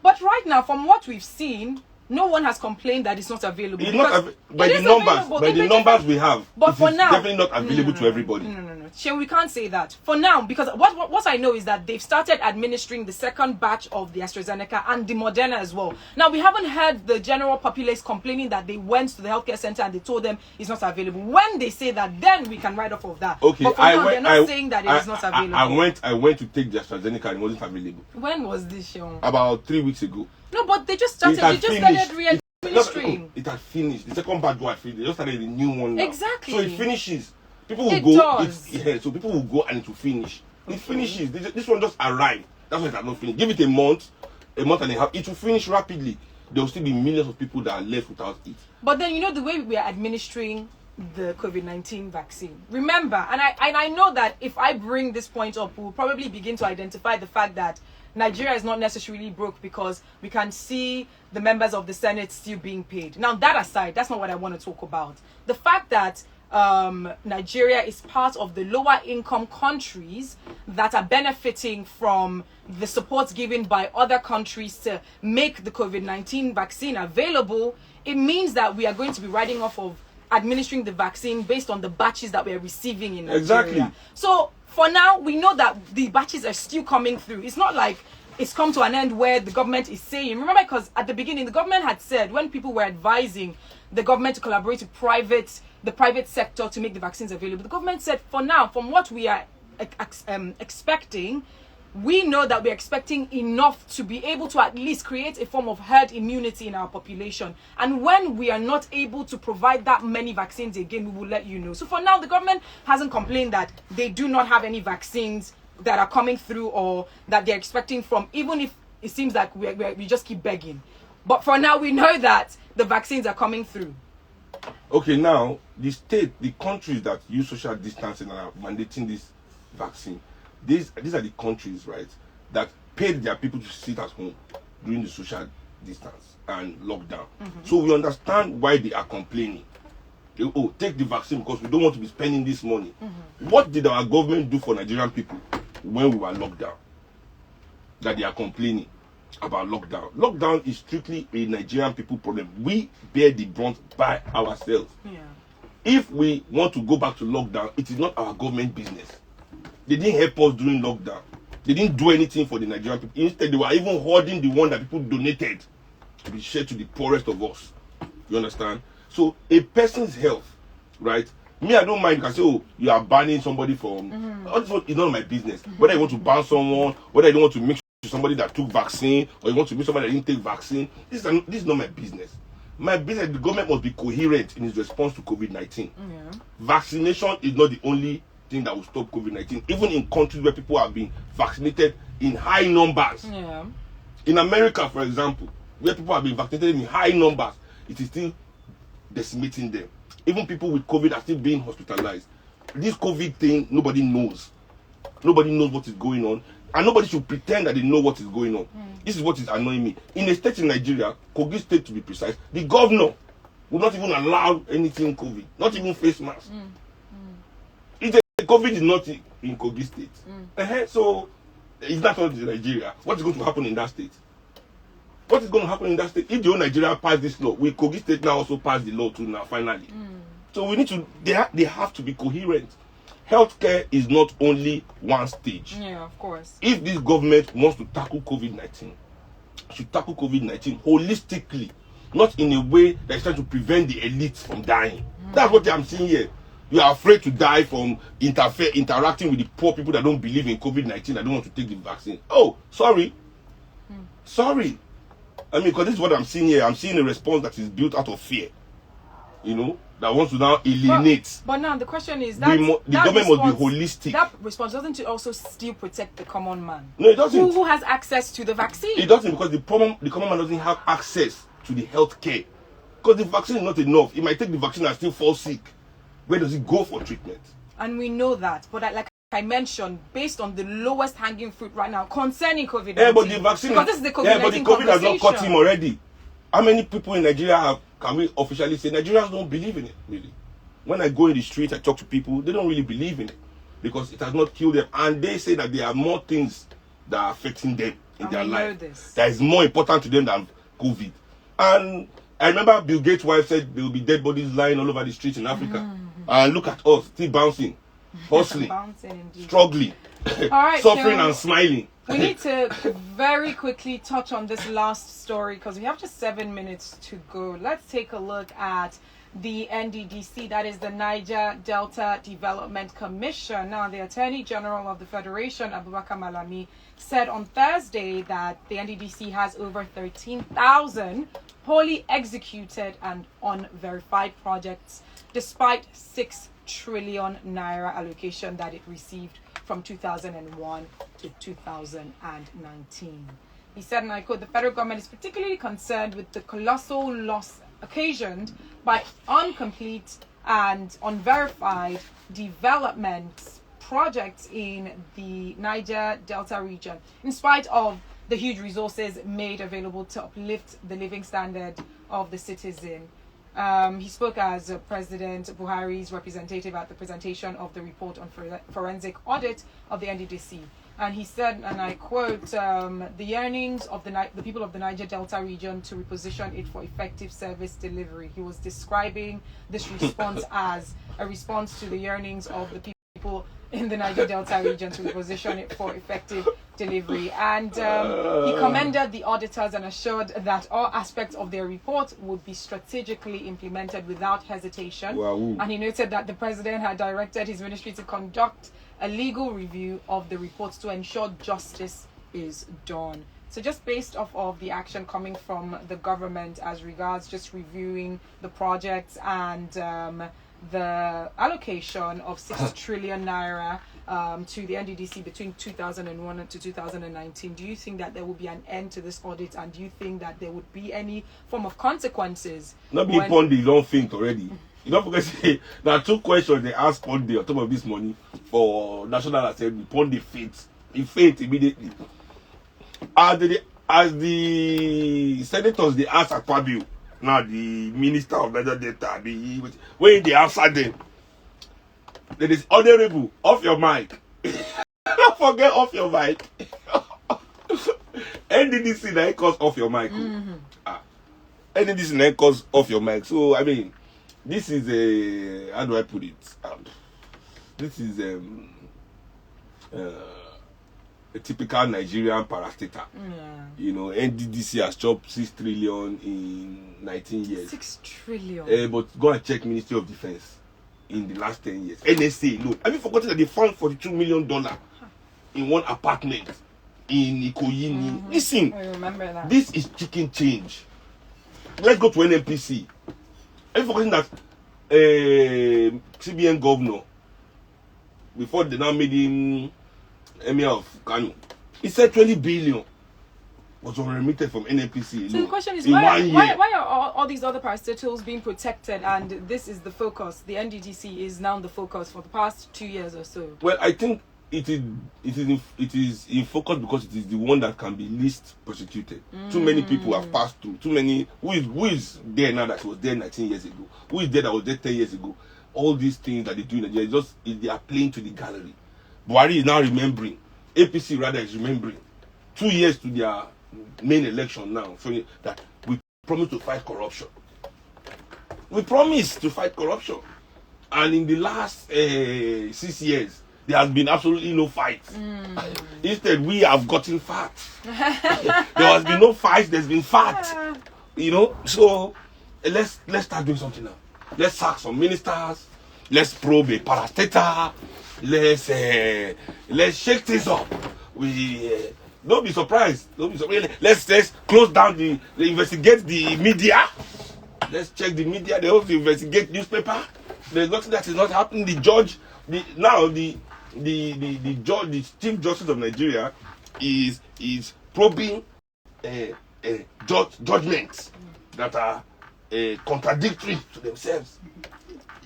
But right now, from what we've seen, no one has complained that it's not available. It's not by the numbers we have. But for now, definitely not available to everybody. No. Shane, we can't say that for now, because what I know is that they've started administering the second batch of the AstraZeneca and the Moderna as well. Now, we haven't heard the general populace complaining that they went to the healthcare center and they told them it's not available. When they say that, then we can write off of that. Okay, but for now, they're not saying that it is not available. I went to take the AstraZeneca and it wasn't available. When was this, Sean? About 3 weeks ago. No, but they just started. They just started re-administering. It had finished. The second batch was finished. They just started a new one now. Exactly. So it finishes. People will It go. does. So people will go and it will finish. Okay. It finishes. This one just arrived. That's why it has not finished. Give it a month and a half. It will finish rapidly. There will still be millions of people that are left without it. But then, you know, the way we are administering the COVID-19 vaccine. Remember, and I know that if I bring this point up, we'll probably begin to identify the fact that Nigeria is not necessarily broke, because we can see the members of the Senate still being paid. Now, that aside, that's not what I want to talk about. The fact that Nigeria is part of the lower income countries that are benefiting from the support given by other countries to make the COVID-19 vaccine available, it means that we are going to be riding off of administering the vaccine based on the batches that we are receiving in Nigeria. Exactly. So for now, we know that the batches are still coming through. It's not like it's come to an end where the government is saying, remember, because at the beginning, the government had said, when people were advising the government to collaborate with the private sector to make the vaccines available, the government said, for now, from what we are expecting, we know that we're expecting enough to be able to at least create a form of herd immunity in our population. And when we are not able to provide that many vaccines again, we will let you know. So for now, the government hasn't complained that they do not have any vaccines that are coming through or that they're expecting from, even if it seems like we just keep begging. But for now, we know that the vaccines are coming through. Okay, now, the countries that use social distancing and are mandating this vaccine, these are the countries, right, that paid their people to sit at home during the social distance and lockdown. So we understand why they are complaining. Take the vaccine because we don't want to be spending this money. What did our government do for Nigerian people when we were locked down? That they are complaining about lockdown. Lockdown is strictly a Nigerian people problem. We bear the brunt by ourselves. Yeah. If we want to go back to lockdown, it is not our government business. They didn't help us during lockdown. They didn't do anything for the Nigerian people. Instead, they were even hoarding the one that people donated to be shared to the poorest of us. You understand? So a person's health, right? Me, I don't mind. You can say, oh, you are banning somebody from. All this is none of my business. Whether you want to ban someone, whether you don't want to mix with somebody that took vaccine, or you want to meet somebody that didn't take vaccine, this is not my business. My business, the government must be coherent in its response to COVID-19. Vaccination is not the only thing that will stop COVID-19. Even in countries where people have been vaccinated in high numbers. Yeah. In America, for example, where people have been vaccinated in high numbers, it is still decimating them. Even people with COVID are still being hospitalized. This COVID thing, nobody knows. Nobody knows what is going on. And nobody should pretend that they know what is going on. This is what is annoying me. In a state in Nigeria, Kogi State to be precise, the governor would not even allow anything COVID, not even face mask. COVID is not in Kogi State. So, is that not in Nigeria? What is going to happen in that state? What is going to happen in that state? If the whole Nigeria pass this law, will Kogi State now also pass the law too now, finally? So we need to, they have to be coherent. Healthcare is not only one stage. Yeah, of course. If this government wants to tackle COVID-19, should tackle COVID-19 holistically, not in a way that is trying to prevent the elites from dying. That's what I'm seeing here. You are afraid to die from interacting with the poor people that don't believe in COVID-19, that don't want to take the vaccine. Oh, sorry. Sorry. I mean, because this is what I'm seeing here. I'm seeing a response that is built out of fear. You know, that wants to now alienate. But now the question is that the government must be holistic. That response doesn't it also still protect the common man? No, it doesn't. Who has access to the vaccine? It doesn't, because the common man doesn't have access to the health care. Because the vaccine is not enough. He might take the vaccine and still fall sick. Where does he go for treatment? And we know that. But like I mentioned, based on the lowest hanging fruit right now concerning COVID-19. Yeah, but the vaccine, because this is the COVID-19 but the COVID has not caught him already. How many people in Nigeria can we officially say Nigerians don't believe in it, really? When I go in the street, I talk to people, they don't really believe in it because it has not killed them. And they say that there are more things that are affecting them in their life. That is more important to them than COVID. And I remember Bill Gates' wife said there will be dead bodies lying all over the streets in Africa. And look at us, still bouncing, hustling, struggling, suffering and smiling. We need to very quickly touch on this last story because we have just 7 minutes to go. Let's take a look at the NDDC, that is the Niger Delta Development Commission. Now, the Attorney General of the Federation, Abubakar Malami, said on Thursday that the NDDC has over 13,000 wholly executed and unverified projects, despite 6 trillion naira allocation that it received from 2001 to 2019. He said, and I quote, "The federal government is particularly concerned with the colossal loss occasioned by incomplete and unverified development projects in the Niger Delta region, in spite of the huge resources made available to uplift the living standard of the citizen." He spoke as President Buhari's representative at the presentation of the report on forensic audit of the NDDC. And he said, and I quote, "The yearnings of the people of the Niger Delta region to reposition it for effective service delivery." He was describing this response as a response to the yearnings of the people in the Niger Delta region to reposition it for effective delivery. And he commended the auditors and assured that all aspects of their report would be strategically implemented without hesitation. Wow. And he noted that the president had directed his ministry to conduct a legal review of the reports to ensure justice is done. So just based off of the action coming from the government as regards just reviewing the projects and the allocation of 6 trillion naira to the NDDC between 2001 and to 2019, do you think that there will be an end to this audit, and do you think that there would be any form of consequences? Not be Pondy, you don't think already. You don't forget, say, there are 2 questions they asked Pondy on top of this money for National Assembly. Pondy faints. He faints immediately. As the senators, they asked Akpabio, now the Minister of Niger Delta, when they answer them, there is honorable, off your mic. Don't forget off your mic. NDDC now calls off your mic. NDDC now calls off your mic. So, I mean, this is a, how do I put it? This is a typical Nigerian parastatal. You know, NDDC has chopped 6 trillion in 19 years. 6 trillion. But go and check Ministry of Defense in the last 10 years. NSA, no. Have you forgotten that they found $42 million in one apartment in Ikoyi? Listen, I remember that. This is chicken change. Let's go to NNPC. Have you forgotten that CBN governor, before they now made him Emir of Kano, he said 20 billion was remitted from NNPC. So the question is, why are all these other parastatals being protected and this is the focus? The NDDC is now the focus for the past 2 years or so. Well, I think it is in focus because it is the one that can be least prosecuted. Too many people have passed through. Too many. Who is there now that was there 19 years ago? Who is there that was there 10 years ago? All these things that they do in Nigeria, they are playing to the gallery. Buhari is now remembering. APC rather is remembering. 2 years to their main election now, so that we promise to fight corruption. We promise to fight corruption, and in the last 6 years, there has been absolutely no fight. Instead, we have gotten fat. There has been no fight. There's been fat. You know, so let's start doing something now. Let's sack some ministers. Let's probe a parastatal. Let's shake things up. Don't be surprised. Don't be surprised. Let's close down investigate the media. Let's check the media. They also investigate newspaper. There's nothing that is not happening. The judge, the Chief Justice of Nigeria is probing judgments that are contradictory to themselves.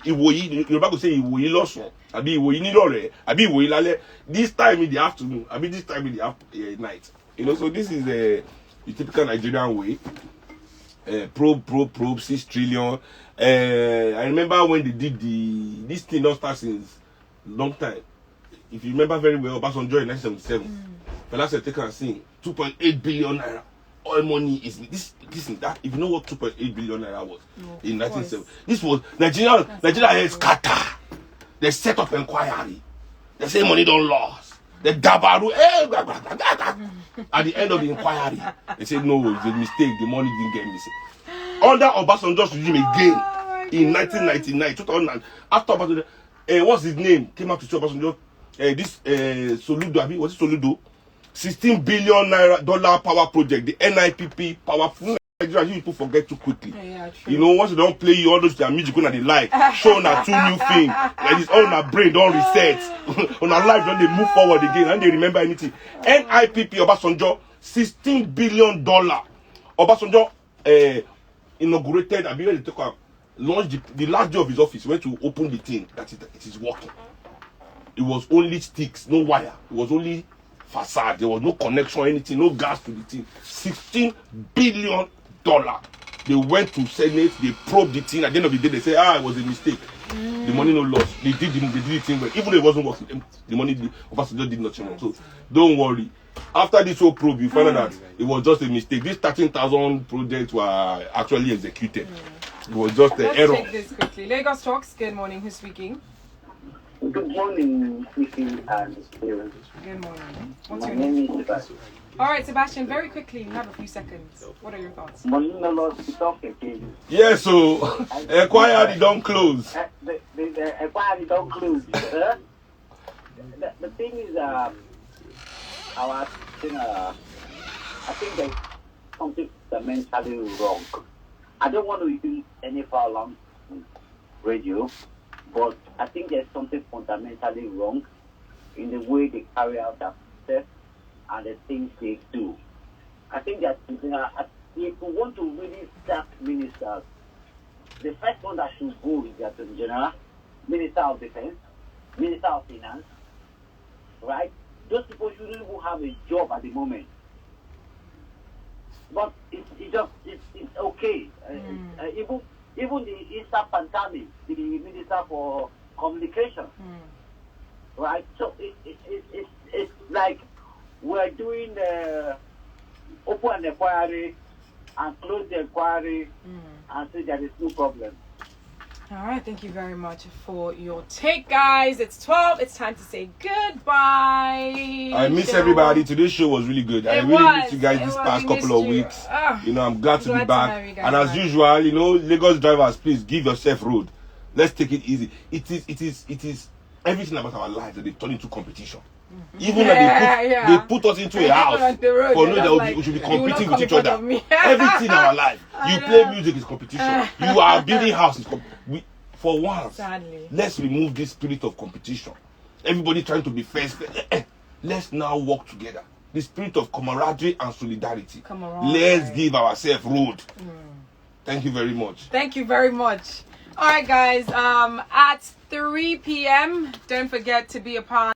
You're about to say Iwoyi Losun, Abi Iwoyi Nilore, Abi Iwoyi Lale. This time in the afternoon, Abi this time in the night. You know, so this is the typical Nigerian way. Probe, 6 trillion. I remember when they did this thing not start since long time. If you remember very well, Obasanjo in 1977, Fela said take and sing 2.8 billion naira oil money is this and that. If you know what 2.8 billion naira was in 1970, this was Nigeria had scatter. They set up inquiry. They say money don't lost. They dabaru. At the end of the inquiry, they said no, it's a mistake. The money didn't get missing. Under Obasanjo's regime again in 1999, 2000. After Obasanjo, what's his name? Came up to Obasanjo. This Soludo, was it Soludo? $16 billion power project, the NIPP power. Nigeria, people forget too quickly. You know, once they don't play you all those their music when they like, show on a 2 new thing. Like it's all on our brain, don't reset. On our life, don't they move forward again and they remember anything. NIPP Obasanjo, $16 billion. Obasanjo inaugurated, I believe they took out, launched the last day of his office, went to open the thing that it is working. It was only sticks, no wire. It was only facade. There was no connection or anything, no gas to the thing. $16 billion. They went to Senate, they probed the thing. At the end of the day, they say, it was a mistake. The money no lost. They did the thing, but even though it wasn't working, the money Obasanjo did nothing wrong. So don't worry. After this whole probe, you find out that it was just a mistake. These 13,000 projects were actually executed. It was just an error. Let's take this quickly. Lagos Talks. Good morning. Who's speaking? Good morning, Fifi and Seun. Good morning. What's My your name? name is Sebastian. All right, Sebastian. Very quickly, you have a few seconds. What are your thoughts? Yes, so inquiry don't close. The inquiry don't close. The thing is, I think there's something fundamentally wrong. I don't want to use any foul on radio, but I think there's something fundamentally wrong in the way they carry out their process and the things they do. I think that if we want to really sack ministers, the first one that should go is the Attorney General, Minister of Defense, Minister of Finance, right? Those people shouldn't even have a job at the moment. But it's okay. Even the Easter Pantami, the Minister for Communication, right? So it's like we're doing the open an inquiry and close the inquiry and say there is no problem. All right, thank you very much for your take, guys. It's 12. It's time to say goodbye. I miss everybody. Today's show was really good. I really miss you guys this past couple of weeks. You know, I'm glad to be back. And as usual, you know, Lagos drivers, please give yourself road. Let's take it easy. It is everything about our lives that they turn into competition. Even when they put us into a house for knowing that we should be competing with each other. Everything in our life. You play music is competition. You are building houses. For once, let's remove this spirit of competition. Everybody trying to be first. Let's now work together. The spirit of camaraderie and solidarity. Let's give ourselves road. Thank you very much. Thank you very much. All right, guys. At 3 p.m., don't forget to be a part.